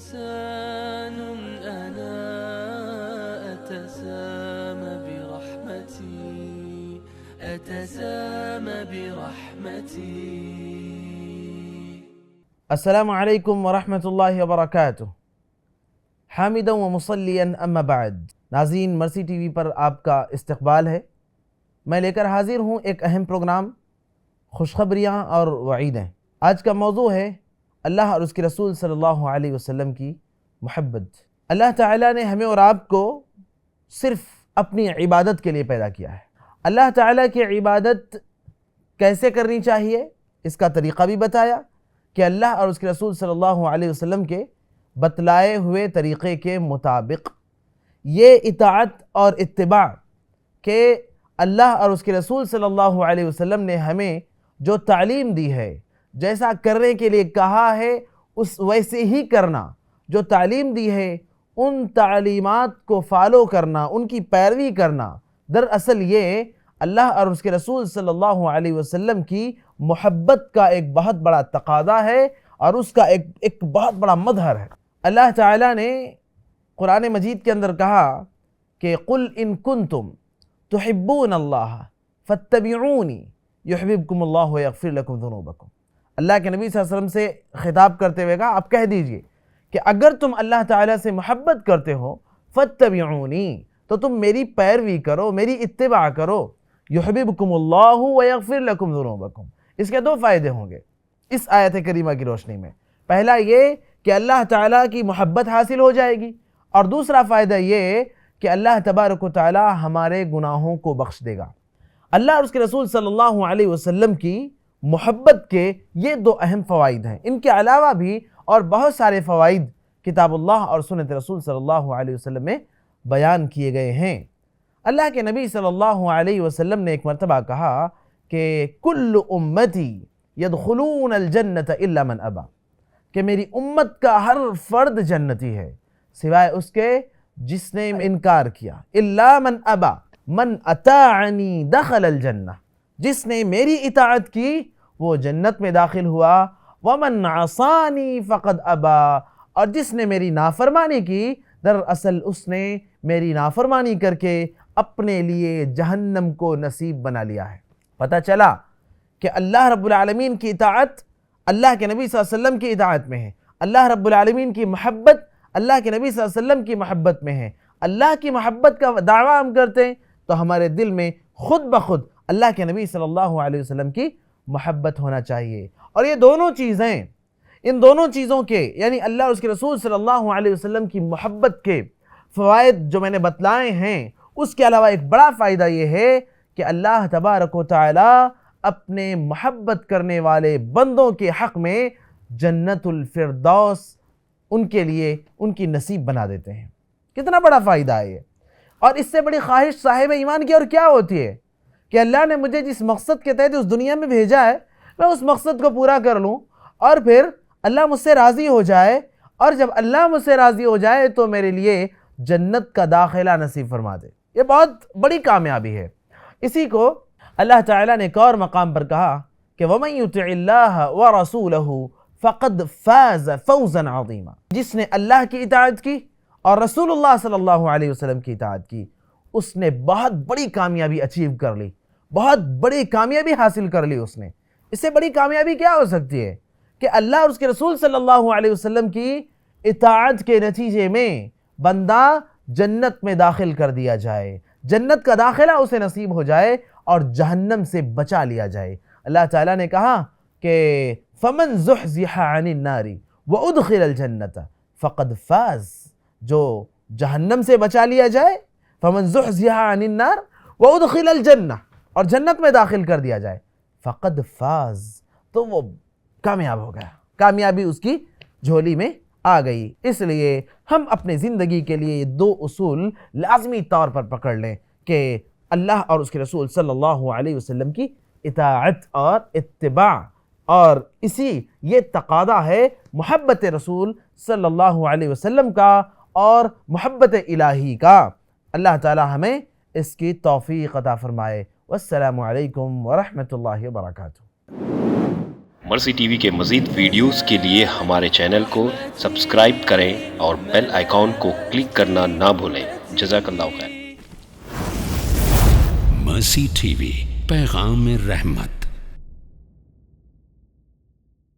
إنسان أنا أتسامى برحمتي. السلام علیکم ورحمۃ اللہ وبرکاتہ. حامدا و مصلیا اما بعد. ناظرین، مرسی ٹی وی پر آپ کا استقبال ہے. میں لے کر حاضر ہوں ایک اہم پروگرام، خوشخبریاں اور وعیدیں. آج کا موضوع ہے اللہ اور اس کے رسول صلی اللہ علیہ وسلم کی محبت. اللہ تعالیٰ نے ہمیں اور آپ کو صرف اپنی عبادت کے لیے پیدا کیا ہے. اللہ تعالیٰ کی عبادت کیسے کرنی چاہیے اس کا طریقہ بھی بتایا کہ اللہ اور اس کے رسول صلی اللہ علیہ وسلم کے بتلائے ہوئے طریقے کے مطابق. یہ اطاعت اور اتباع کہ اللہ اور اس کے رسول صلی اللہ علیہ وسلم نے ہمیں جو تعلیم دی ہے، جیسا کرنے کے لیے کہا ہے اس ویسے ہی کرنا، جو تعلیم دی ہے ان تعلیمات کو فالو کرنا، ان کی پیروی کرنا، دراصل یہ اللہ اور اس کے رسول صلی اللہ علیہ وسلم کی محبت کا ایک بہت بڑا تقاضا ہے اور اس کا ایک بہت بڑا مظہر ہے. اللہ تعالیٰ نے قرآن مجید کے اندر کہا کہ قُلْ إِن كُنْتُمْ تُحِبُّونَ اللَّهَ فَاتَّبِعُونِي يُحْبِبْكُمُ اللَّهُ وَيَغْفِرْ لَكُمْ ذُنُوبَكُمْ. اللہ کے نبی صلی اللہ علیہ وسلم سے خطاب کرتے ہوئے کہا، آپ کہہ دیجئے کہ اگر تم اللہ تعالیٰ سے محبت کرتے ہو فَاتَّبِعُونِي، تو تم میری پیروی کرو، میری اتباع کرو. يُحْبِبْكُمُ اللَّهُ وَيَغْفِرْ لَكُمْ ذُنُوبَكُمْ. اس کے دو فائدے ہوں گے اس آیت کریمہ کی روشنی میں. پہلا یہ کہ اللہ تعالیٰ کی محبت حاصل ہو جائے گی، اور دوسرا فائدہ یہ کہ اللہ تبارک و تعالیٰ ہمارے گناہوں کو بخش دے گا. اللہ اور اس کے رسول صلی اللہ علیہ وسلم کی محبت کے یہ دو اہم فوائد ہیں. ان کے علاوہ بھی اور بہت سارے فوائد کتاب اللہ اور سنت رسول صلی اللہ علیہ وسلم میں بیان کیے گئے ہیں. اللہ کے نبی صلی اللہ علیہ وسلم نے ایک مرتبہ کہا کہ کل امتی یدخلون الجنت الا من ابا، کہ میری امت کا ہر فرد جنتی ہے سوائے اس کے جس نے انکار کیا. الا من ابا من اطاعنی دخل الجنہ، جس نے میری اطاعت کی وہ جنت میں داخل ہوا. ومن عصانی فقد ابا، اور جس نے میری نافرمانی کی دراصل اس نے میری نافرمانی کر کے اپنے لیے جہنم کو نصیب بنا لیا ہے. پتہ چلا کہ اللہ رب العالمین کی اطاعت اللہ کے نبی صلی اللہ علیہ وسلم کی اطاعت میں ہے. اللہ رب العالمین کی محبت اللہ کے نبی صلی اللہ علیہ وسلم کی محبت میں ہے. اللہ کی محبت کا دعویٰ ہم کرتے ہیں تو ہمارے دل میں خود بخود اللہ کے نبی صلی اللہ علیہ وسلم کی محبت ہونا چاہیے. اور یہ دونوں چیزیں، ان دونوں چیزوں کے یعنی اللہ اور اس کے رسول صلی اللہ علیہ وسلم کی محبت کے فوائد جو میں نے بتلائے ہیں، اس کے علاوہ ایک بڑا فائدہ یہ ہے کہ اللہ تبارک و تعالی اپنے محبت کرنے والے بندوں کے حق میں جنت الفردوس ان کے لیے ان کی نصیب بنا دیتے ہیں. کتنا بڑا فائدہ ہے یہ. اور اس سے بڑی خواہش صاحب ایمان کی اور کیا ہوتی ہے کہ اللہ نے مجھے جس مقصد کے تحت اس دنیا میں بھیجا ہے میں اس مقصد کو پورا کر لوں اور پھر اللہ مجھ سے راضی ہو جائے، اور جب اللہ مجھ سے راضی ہو جائے تو میرے لیے جنت کا داخلہ نصیب فرما دے. یہ بہت بڑی کامیابی ہے. اسی کو اللہ تعالیٰ نے ایک اور مقام پر کہا کہ وَمَن يُطِعِ اللَّهَ وَرَسُولَهُ فَقَدْ فَازَ فَوْزًا عَظِيمًا. جس نے اللہ کی اطاعت کی اور رسول اللہ صلی اللہ علیہ وسلم کی اطاعت کی، اس نے بہت بڑی کامیابی اچیو کر لی، بہت بڑی کامیابی حاصل کر لی اس نے. اس سے بڑی کامیابی کیا ہو سکتی ہے کہ اللہ اور اس کے رسول صلی اللہ علیہ وسلم کی اطاعت کے نتیجے میں بندہ جنت میں داخل کر دیا جائے، جنت کا داخلہ اسے نصیب ہو جائے اور جہنم سے بچا لیا جائے. اللہ تعالیٰ نے کہا کہ فَمَنْ زُحْزِحَ عَنِ النَّارِ وَأُدْخِلَ الْجَنَّةَ فَقَدْ فَازَ، جو جہنم سے بچا لیا جائے، فَمَنْ زُحْزِحَ عَنِ النَّارِ وَأُدْخِلَ الْجَنَّةَ، اور جنت میں داخل کر دیا جائے، فَقَدْ فَازَ، تو وہ کامیاب ہو گیا، کامیابی اس کی جھولی میں آ گئی. اس لیے ہم اپنے زندگی کے لیے یہ دو اصول لازمی طور پر پکڑ لیں کہ اللہ اور اس کے رسول صلی اللہ علیہ وسلم کی اطاعت اور اتباع، اور اسی یہ تقاضا ہے محبت رسول صلی اللہ علیہ وسلم کا اور محبت الہی کا. اللہ تعالی ہمیں اس کی توفیق عطا فرمائے. والسلام علیکم ورحمۃ اللہ وبرکاتہ. مرسی ٹی وی کے مزید ویڈیوز کے لیے ہمارے چینل کو سبسکرائب کریں اور بیل آئیکن کو کلک کرنا نہ بھولیں. جزاک اللہ خیر. مرسی ٹی وی، پیغام رحمت.